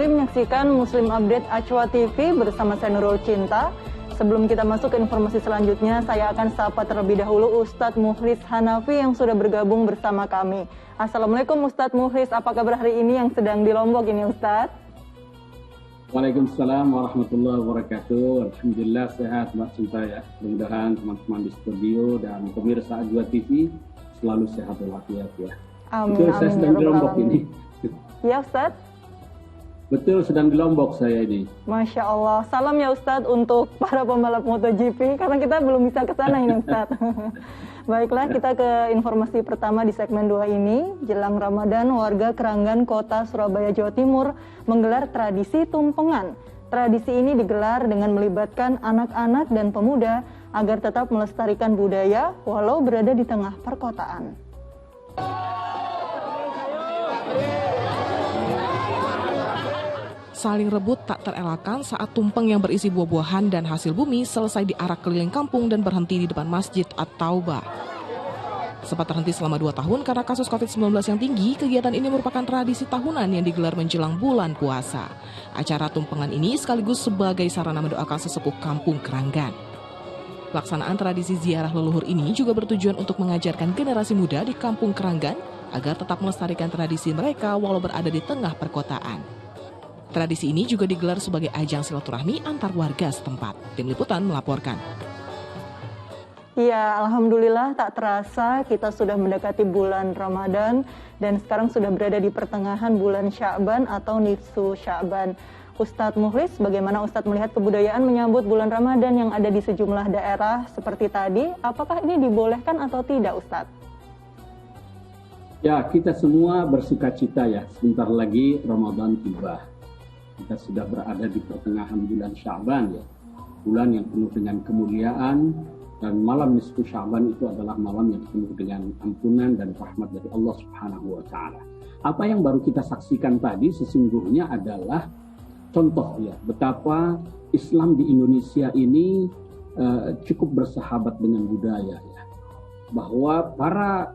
kembali menyaksikan Muslim Update Acwa TV bersama saya Nurul Cinta. Sebelum kita masuk ke informasi selanjutnya, saya akan sapa terlebih dahulu Ustadz Mukhlis Hanafi yang sudah bergabung bersama kami. Assalamualaikum Ustadz Mukhlis, apa kabar hari ini yang sedang di Lombok ini Ustadz? Waalaikumsalam warahmatullahi wabarakatuh. Alhamdulillah sehat Mbak Cinta ya. Mudah-mudahan teman-teman di studio dan pemirsa Acwa TV selalu sehat walafiat ya. Amin. Betul, saya sedang di Lombok ini. Ya Ustadz? Betul, sedang di Lombok saya ini. Masya Allah. Salam ya Ustadz untuk para pembalap MotoGP, karena kita belum bisa ke sana ini Ustadz. Baiklah, kita ke informasi pertama di segmen 2 ini. Jelang Ramadan, warga Keranggan Kota Surabaya, Jawa Timur menggelar tradisi tumpengan. Tradisi ini digelar dengan melibatkan anak-anak dan pemuda agar tetap melestarikan budaya walau berada di tengah perkotaan. Saling rebut tak terelakkan saat tumpeng yang berisi buah-buahan dan hasil bumi selesai diarak keliling kampung dan berhenti di depan Masjid At-Taubah. Sempat terhenti selama 2 tahun karena kasus COVID-19 yang tinggi, kegiatan ini merupakan tradisi tahunan yang digelar menjelang bulan puasa. Acara tumpengan ini sekaligus sebagai sarana mendoakan sesepuh kampung Keranggan. Pelaksanaan tradisi ziarah leluhur ini juga bertujuan untuk mengajarkan generasi muda di kampung Keranggan agar tetap melestarikan tradisi mereka walau berada di tengah perkotaan. Tradisi ini juga digelar sebagai ajang silaturahmi antar warga setempat. Tim Liputan melaporkan. Ya, alhamdulillah tak terasa kita sudah mendekati bulan Ramadan dan sekarang sudah berada di pertengahan bulan Sya'ban atau Nisfu Sya'ban. Ustadz Mukhlis, bagaimana Ustadz melihat kebudayaan menyambut bulan Ramadan yang ada di sejumlah daerah seperti tadi? Apakah ini dibolehkan atau tidak Ustadz? Ya, kita semua bersukacita ya. Sebentar lagi Ramadan tiba. Kita sudah berada di pertengahan bulan Sya'ban ya. Bulan yang penuh dengan kemuliaan, dan malam nisfu Sya'ban itu adalah malam yang penuh dengan ampunan dan rahmat dari Allah Subhanahu wa taala. Apa yang baru kita saksikan tadi sesungguhnya adalah contoh ya betapa Islam di Indonesia ini cukup bersahabat dengan budaya ya. Bahwa para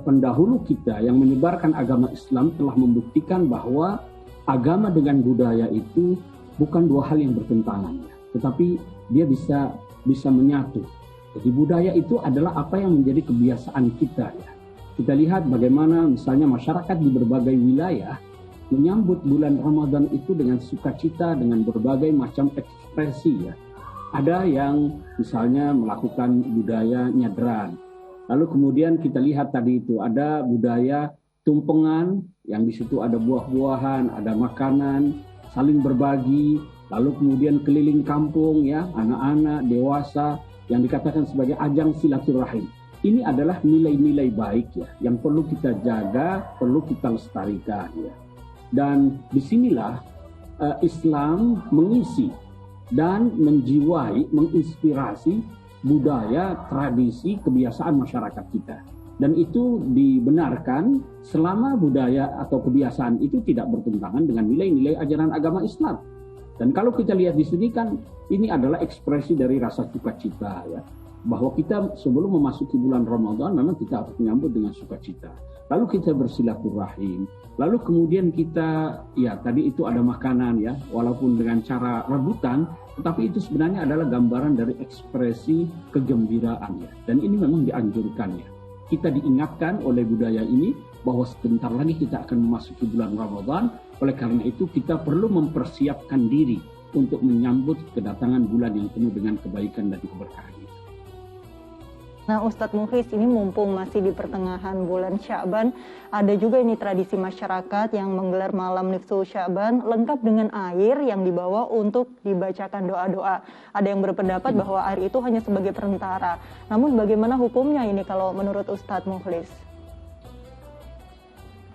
pendahulu kita yang menyebarkan agama Islam telah membuktikan bahwa agama dengan budaya itu bukan 2 hal yang bertentangan, ya, tetapi dia bisa menyatu. Jadi budaya itu adalah apa yang menjadi kebiasaan kita. Ya. Kita lihat bagaimana misalnya masyarakat di berbagai wilayah menyambut bulan Ramadan itu dengan sukacita, dengan berbagai macam ekspresi. Ya. Ada yang misalnya melakukan budaya nyadran. Lalu kemudian kita lihat tadi itu ada budaya tumpengan, yang di situ ada buah-buahan, ada makanan, saling berbagi, lalu kemudian keliling kampung ya, anak-anak, dewasa, yang dikatakan sebagai ajang silaturahim. Ini adalah nilai-nilai baik ya, yang perlu kita jaga, perlu kita lestarikan ya. Dan disinilah Islam mengisi dan menjiwai, menginspirasi budaya, tradisi, kebiasaan masyarakat kita. Dan itu dibenarkan selama budaya atau kebiasaan itu tidak bertentangan dengan nilai-nilai ajaran agama Islam. Dan kalau kita lihat di sini kan ini adalah ekspresi dari rasa sukacita ya. Bahwa kita sebelum memasuki bulan Ramadan memang kita harus menyambut dengan sukacita. Lalu kita bersilaturahim. Lalu kemudian kita ya tadi itu ada makanan ya, walaupun dengan cara rebutan, tetapi itu sebenarnya adalah gambaran dari ekspresi kegembiraan ya. Dan ini memang dianjurkan ya. Kita diingatkan oleh budaya ini bahwa sebentar lagi kita akan memasuki bulan Ramadan. Oleh karena itu kita perlu mempersiapkan diri untuk menyambut kedatangan bulan yang penuh dengan kebaikan dan keberkahan. Nah Ustadz Mukhlis, ini mumpung masih di pertengahan bulan Sya'ban, ada juga ini tradisi masyarakat yang menggelar malam nisfu Sya'ban lengkap dengan air yang dibawa untuk dibacakan doa-doa. Ada yang berpendapat bahwa air itu hanya sebagai perantara. Namun bagaimana hukumnya ini kalau menurut Ustadz Mukhlis?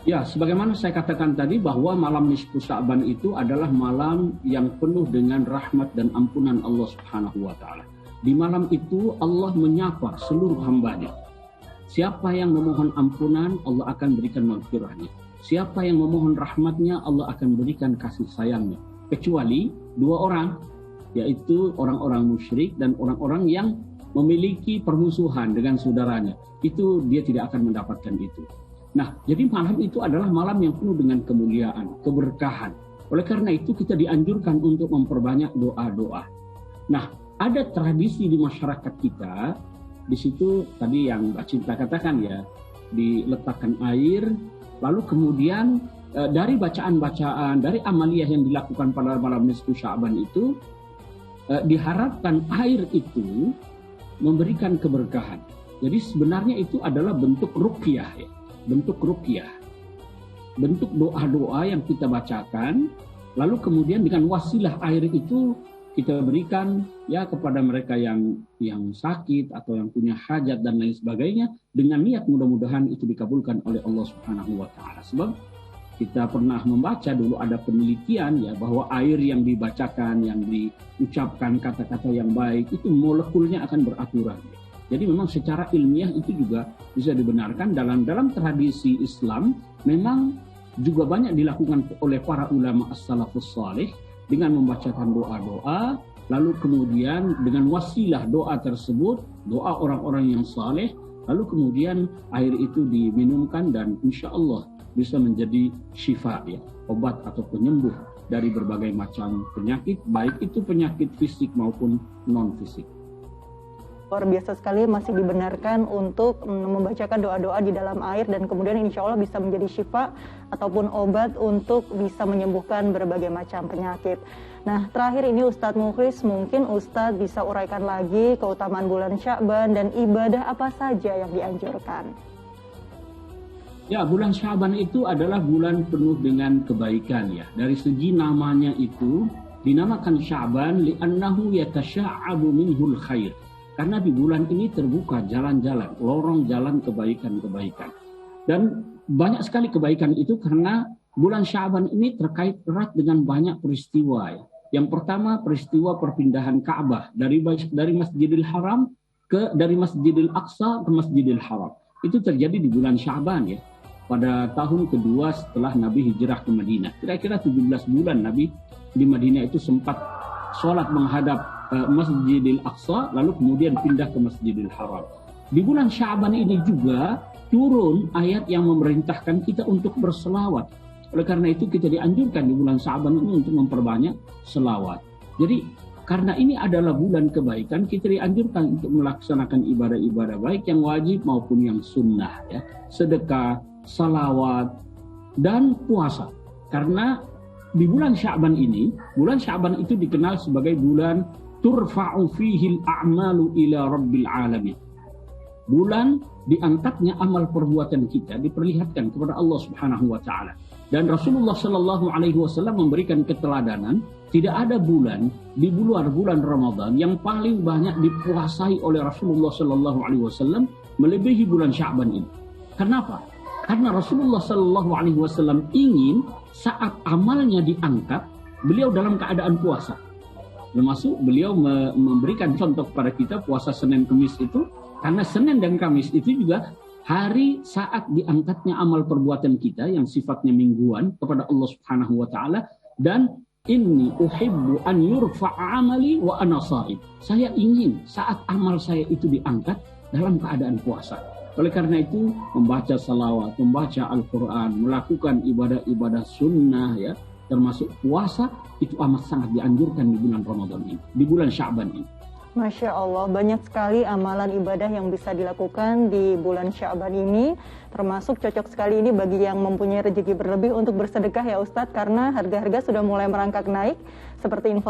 Ya, sebagaimana saya katakan tadi bahwa malam nisfu Sya'ban itu adalah malam yang penuh dengan rahmat dan ampunan Allah Subhanahu wa taala. Di malam itu Allah menyapa seluruh hambanya. Siapa yang memohon ampunan, Allah akan berikan maghfirahnya. Siapa yang memohon rahmatnya, Allah akan berikan kasih sayangnya. Kecuali 2 orang, yaitu orang-orang musyrik dan orang-orang yang memiliki permusuhan dengan saudaranya. Itu dia tidak akan mendapatkan itu. Nah, jadi malam itu adalah malam yang penuh dengan kemuliaan, keberkahan. Oleh karena itu kita dianjurkan untuk memperbanyak doa-doa. Nah, ada tradisi di masyarakat kita, di situ tadi yang Mbak Cinta katakan ya, diletakkan air, lalu kemudian dari bacaan-bacaan, dari amaliyah yang dilakukan pada malam nisfu Sya'ban itu, diharapkan air itu memberikan keberkahan. Jadi sebenarnya itu adalah bentuk ruqyah ya, bentuk ruqyah. Bentuk doa-doa yang kita bacakan, lalu kemudian dengan wasilah air itu kita berikan ya kepada mereka yang sakit atau yang punya hajat dan lain sebagainya, dengan niat mudah-mudahan itu dikabulkan oleh Allah Subhanahu wa taala. Sebab kita pernah membaca dulu ada penelitian ya bahwa air yang dibacakan, yang diucapkan kata-kata yang baik itu molekulnya akan beraturan. Jadi memang secara ilmiah itu juga bisa dibenarkan dalam tradisi Islam. Memang juga banyak dilakukan oleh para ulama as-salafus salih dengan membacakan doa-doa, lalu kemudian dengan wasilah doa tersebut, doa orang-orang yang saleh, lalu kemudian air itu diminumkan dan insya Allah bisa menjadi syifa ya, obat atau penyembuh dari berbagai macam penyakit, baik itu penyakit fisik maupun non-fisik. Luar biasa sekali, masih dibenarkan untuk membacakan doa-doa di dalam air dan kemudian insya Allah bisa menjadi syifa ataupun obat untuk bisa menyembuhkan berbagai macam penyakit. Nah, terakhir ini Ustadz Mukhlis, mungkin Ustadz bisa uraikan lagi keutamaan bulan Sya'ban dan ibadah apa saja yang dianjurkan. Ya, bulan Sya'ban itu adalah bulan penuh dengan kebaikan ya. Dari segi namanya itu dinamakan Sya'ban li'annahu yatasya'abu minhul khair. Karena di bulan ini terbuka jalan-jalan, lorong jalan kebaikan-kebaikan. Dan banyak sekali kebaikan itu karena bulan Sya'ban ini terkait erat dengan banyak peristiwa ya. Yang pertama peristiwa perpindahan Ka'bah dari Masjidil Haram dari Masjidil Aqsa ke Masjidil Haram. Itu terjadi di bulan Sya'ban ya. Pada tahun kedua setelah Nabi hijrah ke Madinah. Kira-kira 17 bulan Nabi di Madinah itu sempat sholat menghadap Masjidil Aqsa, lalu kemudian pindah ke Masjidil Haram. Di bulan Sya'ban ini juga turun ayat yang memerintahkan kita untuk berselawat. Oleh karena itu kita dianjurkan di bulan Sya'ban ini untuk memperbanyak selawat. Jadi karena ini adalah bulan kebaikan, kita dianjurkan untuk melaksanakan ibadah-ibadah baik yang wajib maupun yang sunnah ya. Sedekah, salawat, dan puasa. Karena di bulan Sya'ban ini, bulan Sya'ban itu dikenal sebagai bulan turfa'u fihil a'malu ila rabbil alamin. Bulan diangkatnya amal perbuatan kita diperlihatkan kepada Allah Subhanahu wa taala. Dan Rasulullah sallallahu alaihi wasallam memberikan keteladanan, tidak ada bulan di luar bulan Ramadan yang paling banyak dipuasai oleh Rasulullah sallallahu alaihi wasallam melebihi bulan Sya'ban ini. Kenapa? Karena Rasulullah sallallahu alaihi wasallam ingin saat amalnya diangkat, beliau dalam keadaan puasa. Termasuk beliau memberikan contoh kepada kita puasa Senin Kamis itu, karena Senin dan Kamis itu juga hari saat diangkatnya amal perbuatan kita yang sifatnya mingguan kepada Allah Subhanahu wa taala. Dan inni uhibbu an yurfa'a amali wa ana sha'im. Saya ingin saat amal saya itu diangkat dalam keadaan puasa. Oleh karena itu membaca salawat, membaca Al-Quran, melakukan ibadah-ibadah sunnah ya, termasuk puasa, itu amat sangat dianjurkan di bulan Ramadan ini, di bulan Sya'ban ini. Masya Allah, banyak sekali amalan ibadah yang bisa dilakukan di bulan Sya'ban ini, termasuk cocok sekali ini bagi yang mempunyai rezeki berlebih untuk bersedekah ya Ustadz, karena harga-harga sudah mulai merangkak naik, seperti informasi